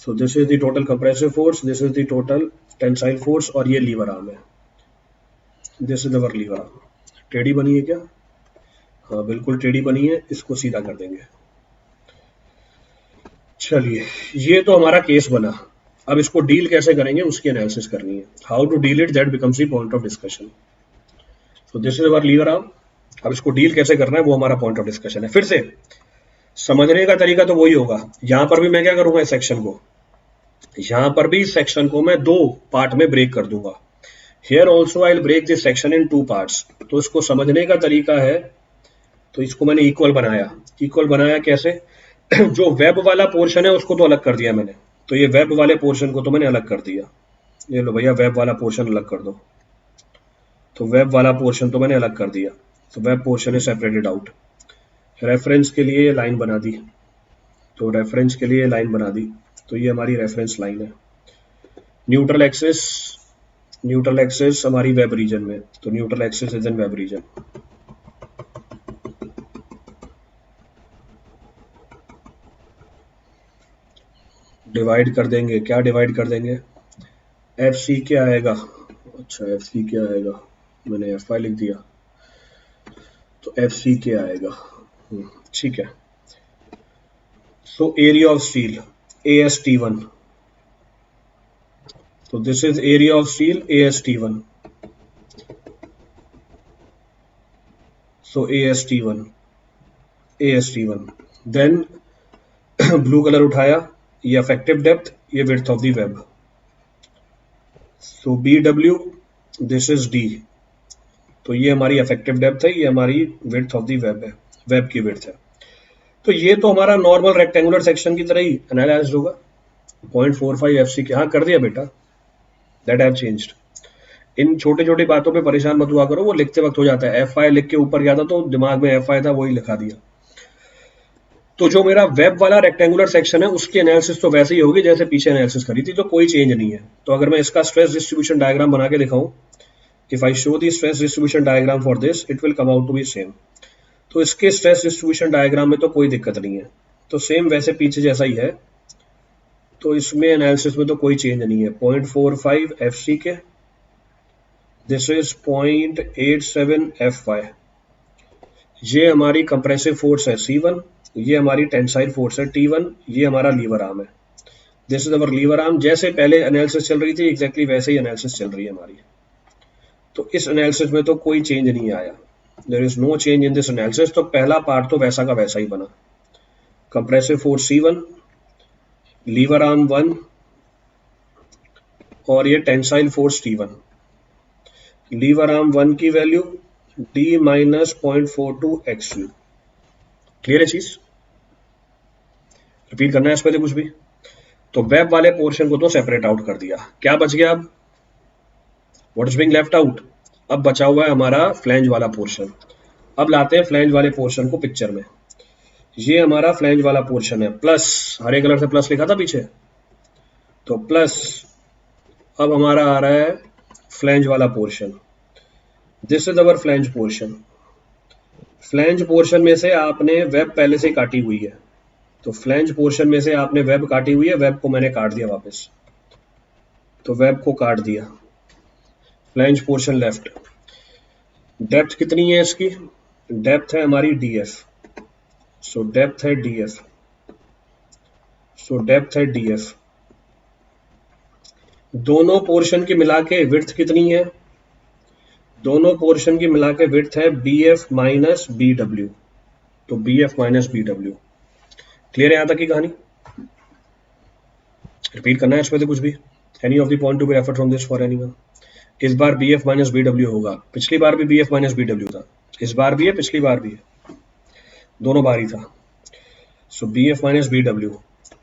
So this is the total compressive force, this is the total tensile force, और ये लीवर आर्म है, this is our lever arm. टेढ़ी बनी है क्या? हाँ बिल्कुल टेढ़ी बनी है, इसको सीधा कर देंगे। चलिए ये तो हमारा केस बना। अब इसको डील कैसे करेंगे उसकी एनालिसिस करनी है। How to deal it, that becomes the point of discussion. So this is our lever arm. अब इसको डील कैसे करना है वो हमारा पॉइंट ऑफ डिस्कशन है। फिर से समझने का तरीका तो वही होगा। यहां पर भी मैं क्या करूंगा, इस सेक्शन को, यहां पर भी सेक्शन को मैं दो पार्ट में ब्रेक कर दूंगा। Here also I will break this section in 2 parts. तो इसको समझने का तरीका है, तो इसको मैंने इक्वल बनाया। इक्वल बनाया कैसे? जो वेब वाला पोर्शन है उसको तो अलग कर दिया मैंने, तो ये वेब वाले पोर्शन को तो मैंने अलग कर दिया। ये लो भैया वेब वाला पोर्शन अलग कर दो। तो वेब वाला पोर्शन तो मैंने अलग कर दिया, तो web portion is separated out. Reference के लिए लाइन बना दी, तो रेफरेंस के लिए लाइन बना दी, तो ये हमारी रेफरेंस लाइन है। न्यूट्रल एक्सिस, न्यूट्रल एक्सिस हमारी वेब रीजन में, तो neutral axis is in web region. Divide कर देंगे, क्या डिवाइड कर देंगे? एफ सी क्या आएगा? अच्छा एफ सी क्या आएगा, मैंने एफ आई लिख दिया, तो एफ सी क्या आएगा? ठीक है। So area of steel AST1, so this is area of steel AST1, so AST1 then blue colour उठाया, ये अफेक्टिव डेप्थ, ये width of the web. So BW, this is D, तो ये हमारी अफेक्टिव डेप्थ है, ये हमारी विड्थ ऑफ द वेब है, वेब की विड्थ है। तो ये तो हमारा नॉर्मल रेक्टेंगुलर सेक्शन की तरह ही एनालाइज होगा। 0.45 FC के, हाँ कर दिया बेटा, दैट हैव चेंज्ड। इन छोटी छोटी बातों पे परेशान मत हुआ करो, वो लिखते वक्त हो जाता है। FI लिख के ऊपर गया था तो दिमाग में FI था, वही लिखा दिया। तो जो मेरा वेब वाला रेक्टेंगुलर सेक्शन है उसकी एनालिसिस तो वैसे ही होगी जैसे पीछे एनालिसिस करी थी, तो कोई चेंज नहीं है। तो अगर मैं इसका स्ट्रेस डिस्ट्रीब्यूशन डायग्राम बना के दिखाऊं, if I show the stress distribution diagram for this it will come out to be same. तो इसके स्ट्रेस डिस्ट्रीब्यूशन डायग्राम में तो कोई दिक्कत नहीं है, तो सेम वैसे पीछे जैसा ही है, तो इसमें एनालिसिस में तो कोई चेंज नहीं है। 0.45 FC के, दिस इज 0.87 FY। ये हमारी कंप्रेसिव फोर्स है C1, ये हमारी टेंसाइल फोर्स है T1, ये हमारा लीवर आर्म है। This is our lever arm. जैसे पहले एनालिसिस चल रही थी एग्जैक्टली वैसे ही एनालिसिस चल रही है हमारी। तो इस एनालिसिस में तो कोई चेंज नहीं आया, there is no change in this analysis. तो पहला पार्ट तो वैसा का वैसा ही बना। Compressive force C1, liver arm 1 और ये tensile force T1। Liver arm 1 की value D minus 0.42 XU। Clear है चीज? रिपीट करना है इस पे कुछ भी? तो वेब वाले पोर्शन को तो सेपरेट आउट कर दिया, क्या बच गया अब? What is being left out? अब बचा हुआ है हमारा फ्लैंज वाला पोर्शन। अब लाते हैं फ्लैंज वाले पोर्शन को पिक्चर में। ये हमारा फ्लैंज वाला पोर्शन है, प्लस हरे कलर से प्लस लिखा था पीछे, तो प्लस अब हमारा आ रहा है फ्लैंज वाला portion. This is our flange portion. Flange portion में से आपने वेब पहले से काटी हुई है, तो फ्लैंज पोर्शन में से आपने वेब काटी हुई है, वेब को मैंने काट दिया वापस, तो वेब को काट दिया। Flange portion left. डेप्थ कितनी है इसकी? डेप्थ है हमारी DF, सो डेप्थ है DF, सो डेप्थ है DF। दोनों पोर्शन की मिला के विड्थ कितनी है? दोनों पोर्शन की मिला के विड्थ है BF माइनस BW, तो BF माइनस BW। क्लियर है यहां तक की कहानी? रिपीट करना है इसमें से कुछ भी? Any of the point to be referred from this for anyone? इस बार BF माइनस BW होगा, पिछली बार भी BF माइनस BW था, इस बार भी है, पिछली बार भी है, दोनों बार ही था। सो BF माइनस BW।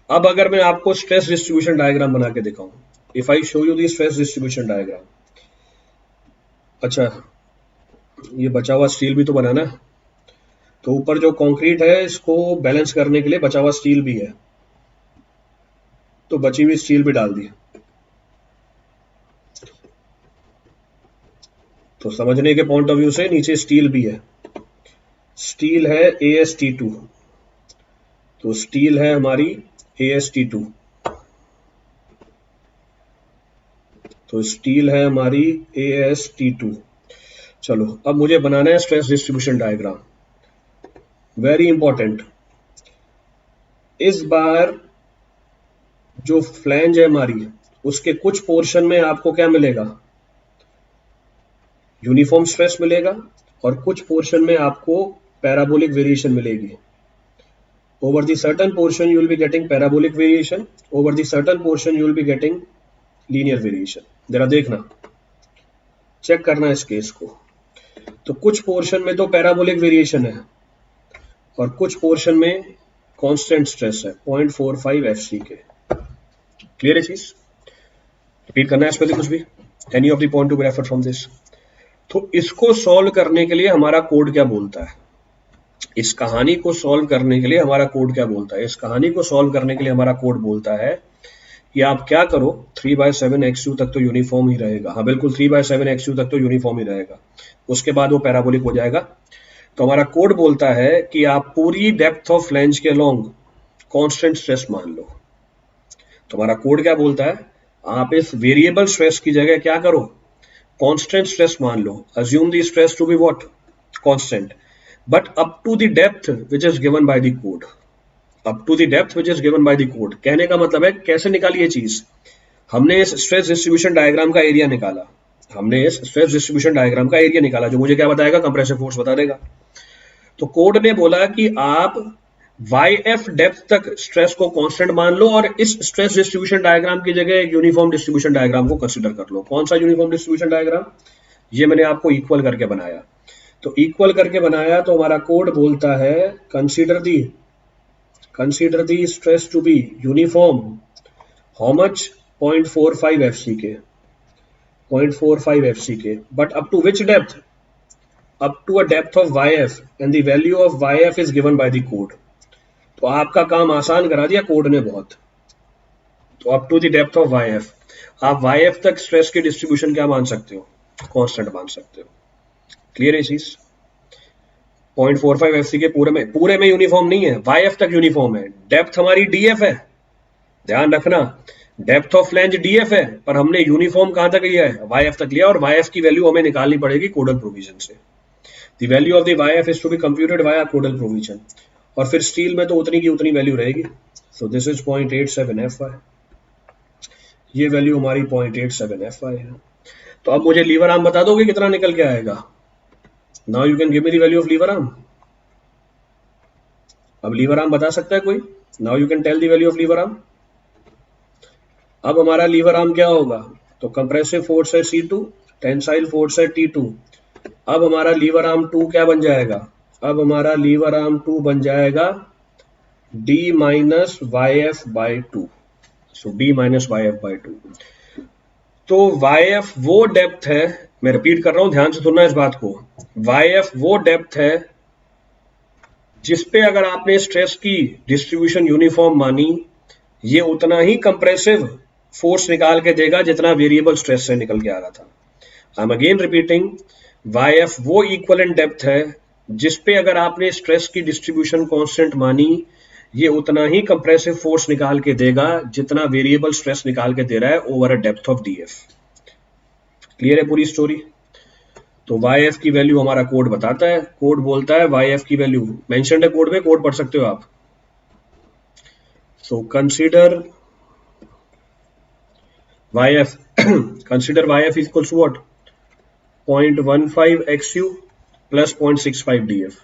अब अगर मैं आपको स्ट्रेस डिस्ट्रीब्यूशन डायग्राम बना के दिखाऊं, if I show you the stress distribution diagram. अच्छा, ये बचा हुआ स्टील भी तो बनाना है, तो ऊपर जो कंक्रीट है इसको बैलेंस करने के लिए बचा हुआ स्टील भी है, तो बची हुई स्टील भी डाल दी। तो समझने के पॉइंट ऑफ व्यू से नीचे स्टील भी है, स्टील है AST2, तो स्टील है हमारी AST2, तो स्टील है हमारी AST2। चलो अब मुझे बनाना है stress distribution diagram, very important. इस बार जो फ्लैंज है हमारी, उसके कुछ पोर्शन में आपको क्या मिलेगा? यूनिफॉर्म स्ट्रेस मिलेगा, और कुछ पोर्शन में आपको पैराबोलिक वेरिएशन मिलेगी। Over the certain portion you will be getting parabolic variation, over the certain portion you will be getting linear variation. जरा देखना, चेक करना इस केस को। तो कुछ पोर्शन में तो पैराबोलिक वेरिएशन है, और कुछ पोर्शन में कांस्टेंट स्ट्रेस है 0.45 FC के। क्लियर है चीज? रिपीट करना है इस पर कुछ भी? Any of the point to be referred from this? तो इसको सॉल्व करने के लिए हमारा कोड क्या बोलता है? इस कहानी को सॉल्व करने के लिए हमारा कोड क्या बोलता है? इस कहानी को सॉल्व करने के लिए हमारा कोड बोलता है कि आप क्या करो, 3/7 XU तक तो यूनिफॉर्म ही रहेगा। हाँ बिल्कुल, 3/7 XU तक तो यूनिफॉर्म ही रहेगा, उसके बाद वो पैराबोलिक हो जाएगा। तो हमारा कोड बोलता है कि आप पूरी डेप्थ ऑफ फ्लैंज के अलोंग कांस्टेंट स्ट्रेस मान लो। तो हमारा कोड क्या बोलता है? आप इस वेरिएबल स्ट्रेस की जगह क्या करो? कांस्टेंट स्ट्रेस मान लो। Assume the stress to be what? Constant, but up to the depth which is given by the code. Up to the depth which is given by the code कहने का मतलब है कैसे निकाली ये चीज? हमने इस स्ट्रेस डिस्ट्रीब्यूशन डायग्राम का एरिया निकाला, हमने इस स्ट्रेस डिस्ट्रीब्यूशन डायग्राम का एरिया निकाला, जो मुझे क्या बताएगा? कंप्रेसिव फोर्स बता देगा। तो कोड ने बोला कि आप YF डेप्थ तक स्ट्रेस को कांस्टेंट मान लो, और इस स्ट्रेस डिस्ट्रीब्यूशन डायग्राम की जगह एक यूनिफॉर्म डिस्ट्रीब्यूशन डायग्राम को कंसीडर कर लो। कौन सा यूनिफॉर्म डिस्ट्रीब्यूशन डायग्राम? ये मैंने आपको इक्वल करके बनाया। तो इक्वल करके बनाया तो हमारा कोड बोलता है consider the stress to be uniform. How much? 0.45 FC के, 0.45 FC के, but up to which depth? up to a depth of YF and the value of YF is given by the code। तो आपका काम आसान करा दिया code ने बहुत। तो up to the depth of YF, आप YF तक स्ट्रेस की डिस्ट्रीब्यूशन क्या मान सकते हो? कांस्टेंट मान सकते हो। क्लियर है चीज? 0.45 एफसी के पूरे में यूनिफॉर्म नहीं है, वाईएफ तक यूनिफॉर्म है। डेप्थ हमारी डीएफ है, ध्यान रखना, डेप्थ ऑफ फ्लैंज डीएफ है, पर हमने यूनिफॉर्म कहां तक लिया है? वाईएफ तक लिया, और वाईएफ की वैल्यू हमें निकालनी पड़ेगी कोडल प्रोविजन से। The value of the YF is to be computed via codal provision, और फिर स्टील में तो उतनी की उतनी वैल्यू रहेगी। सो दिस इज 0.87 FY, ये वैल्यू हमारी 0.87 FY है। तो अब मुझे लीवर आर्म बता दोगे कितना निकल के आएगा? Now you can give me the value of lever arm. अब लीवर आर्म बता सकता है कोई? Now you can tell the value of lever arm. अब हमारा लीवर आर्म क्या होगा? तो कंप्रेसिव फोर्स है C2, टेंसाइल फोर्स है T2। अब हमारा लीवर आर्म 2 क्या बन जाएगा? अब हमारा लीवर आर्म 2 बन जाएगा D minus YF by 2। So D minus YF by 2। तो YF वो डेप्थ है, मैं रिपीट कर रहा हूं, ध्यान से सुनना इस बात को। YF वो डेप्थ है जिसपे अगर आपने स्ट्रेस की डिस्ट्रीब्यूशन यूनिफॉर्म मानी, ये उतना ही कंप्रेसिव फोर्स निकाल के देगा जितना वेरिएबल स्ट्रेस से निकल के आ रहा था। I am again repeating, YF वो इक्वलेंट डेप्थ है जिसपे अगर आपने स्ट्रेस की डिस्ट्रीब्यूशन कांस्टेंट मानी, ये उतना ही कंप्रेसिव फोर्स निकाल के देगा जितना वेरिएबल स्ट्रेस निकाल के दे रहा है over a depth of DF। Clear है पूरी स्टोरी? तो YF की वैल्यू हमारा कोड बताता है, कोड बोलता है YF की वैल्यू मेंशन्ड है कोड में, कोड पढ़ सकते हो आप। So consider YF consider YF equals to what? 0.15 XU plus 0.65 DF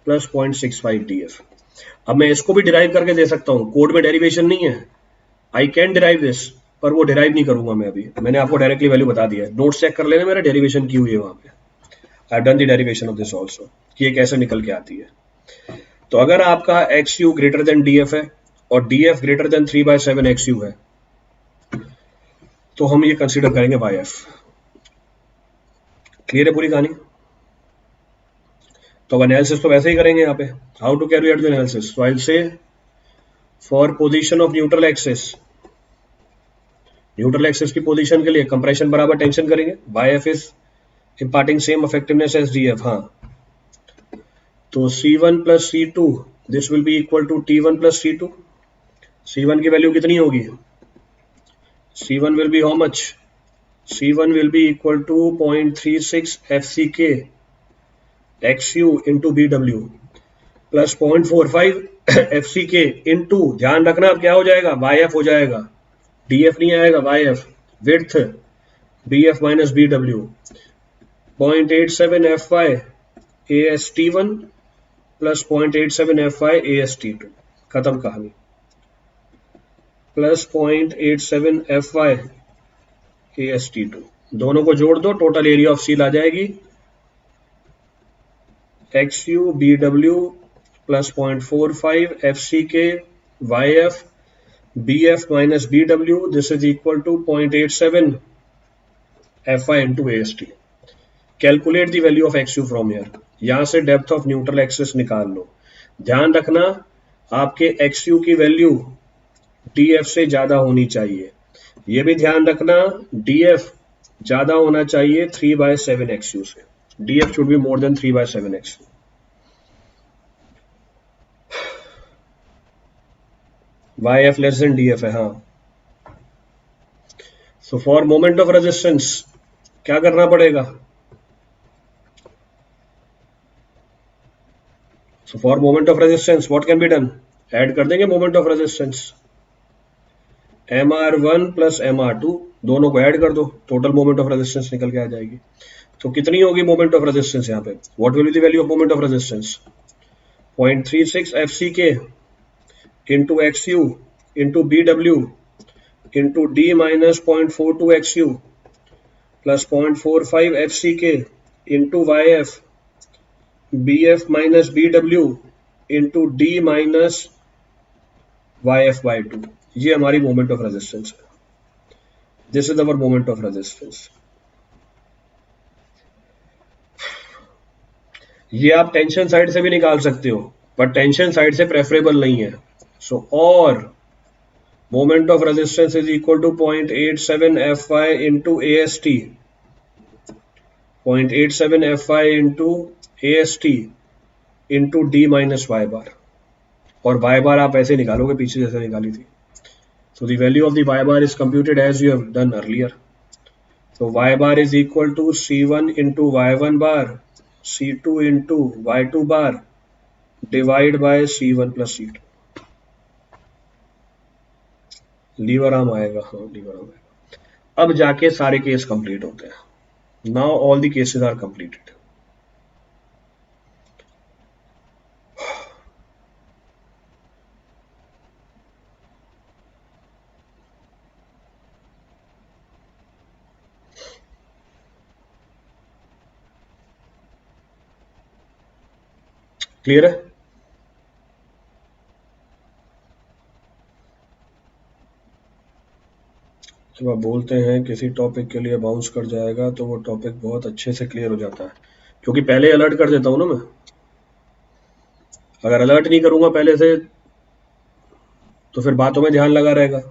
plus 0.65 DF। अब मैं इसको भी डिराइव करके दे सकता हूं, कोड में डेरिवेशन नहीं है, आई कैन डिराइव दिस, पर वो डिराइव नहीं करूंगा मैं अभी, मैंने आपको डायरेक्टली वैल्यू बता दिया है। नोट्स चेक कर लेना मेरा डेरिवेशन की हुई है वहां पे, I have done the derivation of this also कि ये कैसे निकल के आती है। तो अगर आपका XU ग्रेटर देन DF है और DF ग्रेटर देन 3/7 XU है, तो हम ये कंसीडर करेंगे YF। क्लियर है पूरी कहानी? तो अब एनालिसिस तो वैसे ही करेंगे यहाँ पे, how to carry out the analysis. So I will say for position of neutral axis, neutral axis की पोजीशन के लिए कंप्रेशन बराबर टेंशन करेंगे, YF is imparting same effectiveness as DF। हाँ, तो C1 plus C2 this will be equal to T1 plus C2। C1 की value कितनी होगी? C1 will be how much? C1 will be equal to 0.36 FCK XU into BW plus 0.45 FCK into, ध्यान रखना अब क्या हो जाएगा? YF हो जाएगा, DF नहीं आएगा, YF width BF minus BW 0.87 FY AST1 plus 0.87 FY AST2। खत्म कहानी। प्लस 0.87 FY AST2, दोनों को जोड़ दो, टोटल एरिया ऑफ सील आ जाएगी XU BW plus 0.45 FCK YF BF minus BW, this is equal to 0.87 FY into AST। Calculate the value of XU from here, यहां से डेप्थ ऑफ न्यूट्रल एक्सिस निकाल लो। ध्यान रखना आपके XU की value DF से ज्यादा होनी चाहिए, ये भी ध्यान रखना DF ज्यादा होना चाहिए 3/7 XU से, DF should be more than 3/7 XU। YF less than DF है। हाँ, सो फॉर मोमेंट ऑफ रेजिस्टेंस क्या करना पड़ेगा? सो for moment of resistance what can be done? Add कर देंगे moment of resistance, MR1 plus MR2, दोनों को ऐड कर दो, टोटल मोमेंट ऑफ रेजिस्टेंस निकल के आ जाएगी। तो कितनी होगी मोमेंट ऑफ रेजिस्टेंस यहाँ पे? What will be the value of moment of resistance? 0.36 FCK into XU into BW into D minus 0.42 XU plus 0.45 FCK into YF BF minus BW into D minus YF by 2। ये हमारी moment of resistance है, this is our moment of resistance. ये आप tension side से भी निकाल सकते हो, पर टेंशन साइड से प्रेफरेबल नहीं है। सो और moment of resistance is equal to 0.87 FY into AST 0.87 FI into AST into D minus Y bar, और वाई बार आप ऐसे निकालोगे पीछे जैसे निकाली थी. So the value of the y bar is computed as you have done earlier. So y bar is equal to C1 into y1 bar, C2 into y2 bar, divide by C1 plus C2. Lever arm आएगा, हाँ liver arm आएगा. अब जाके सारे case complete होते हैं. Now all the cases are completed. Clear है? जब आप बोलते हैं किसी टॉपिक के लिए बाउंस कर जाएगा तो वो टॉपिक बहुत अच्छे से क्लियर हो जाता है, क्योंकि पहले अलर्ट कर देता हूं ना मैं. अगर अलर्ट नहीं करूंगा पहले से तो फिर बातों में ध्यान लगा रहेगा.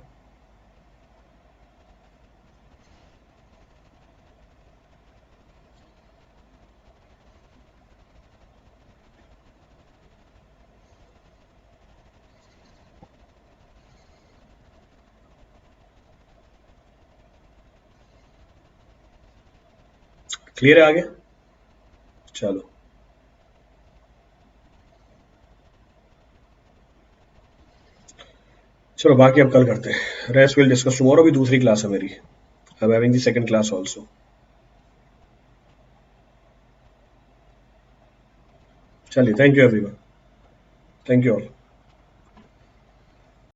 क्लियर है आगे? चलो चलो बाकी अब कल करते हैं. Rest will discuss tomorrow. भी दूसरी क्लास है मेरी. I am having the second class also. चलिए, thank you everyone. Thank you all.